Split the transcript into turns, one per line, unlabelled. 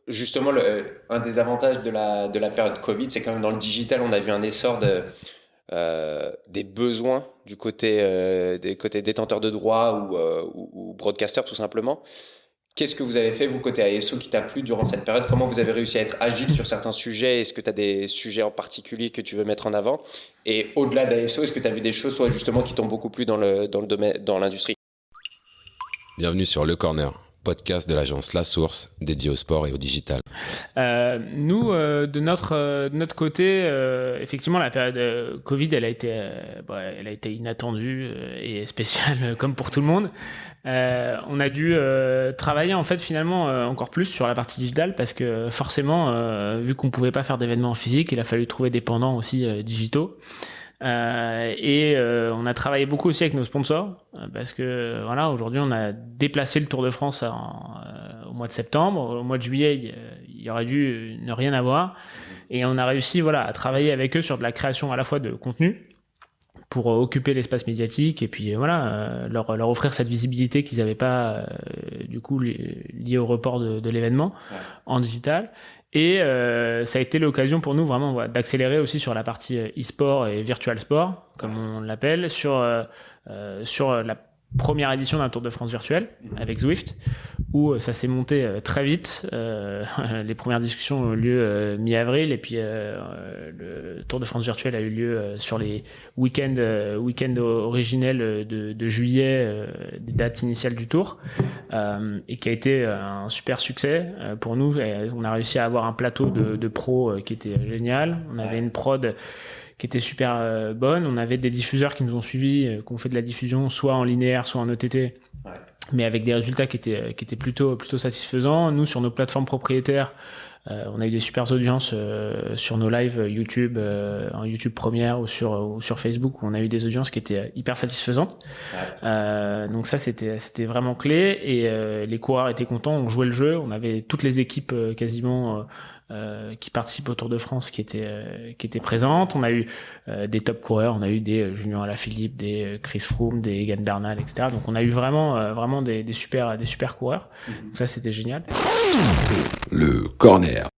justement, un des avantages de la période Covid, c'est quand même dans le digital, on a vu un essor des besoins des côtés détenteurs de droits ou broadcasters tout simplement. Qu'est-ce que vous avez fait, vous, côté ASO, qui t'a plu durant cette période? Comment vous avez réussi à être agile sur certains sujets? Est-ce que tu as des sujets en particulier que tu veux mettre en avant? Et au-delà d'ASO, est-ce que tu as vu des choses, toi, justement, qui t'ont beaucoup plu dans le domaine, dans l'industrie?
Bienvenue sur Le Corner, podcast de l'agence La Source, dédié au sport et au digital.
Nous, de notre côté, effectivement, la période Covid, elle a été inattendue et spéciale comme pour tout le monde. On a dû travailler en fait finalement encore plus sur la partie digitale parce que forcément, vu qu'on pouvait pas faire d'événements physiques, il a fallu trouver des pendants aussi digitaux. On a travaillé beaucoup aussi avec nos sponsors parce que voilà, aujourd'hui on a déplacé le Tour de France au mois de septembre. Au mois de juillet, il aurait dû ne rien avoir, et on a réussi voilà à travailler avec eux sur de la création à la fois de contenu pour occuper l'espace médiatique et puis leur offrir cette visibilité qu'ils n'avaient pas du coup liée au report de l'événement en digital. Et ça a été l'occasion pour nous vraiment d'accélérer aussi sur la partie e-sport et virtual sport, comme on l'appelle, sur la première édition d'un Tour de France virtuel avec Zwift, où ça s'est monté très vite. Les premières discussions ont eu lieu mi-avril, et puis le Tour de France virtuel a eu lieu sur les week-ends originels de juillet, des dates initiales du Tour, et qui a été un super succès pour nous. Et on a réussi à avoir un plateau de pros qui était génial. On avait une prod qui était super bonne. On avait des diffuseurs qui nous ont suivis, qui ont fait de la diffusion soit en linéaire, soit en OTT, mais avec des résultats qui étaient plutôt satisfaisants. Nous, sur nos plateformes propriétaires, on a eu des super audiences sur nos lives YouTube, en YouTube Première ou sur Facebook, où on a eu des audiences qui étaient hyper satisfaisantes. Donc ça, c'était vraiment clé, et les coureurs étaient contents, on jouait le jeu, on avait toutes les équipes quasiment qui participent au Tour de France qui étaient présentes. On a eu des top coureurs, on a eu des Julien Alaphilippe, des Chris Froome, des Egan Bernal, etc. Donc on a eu vraiment des super coureurs. Donc ça, c'était génial.
Le Corner.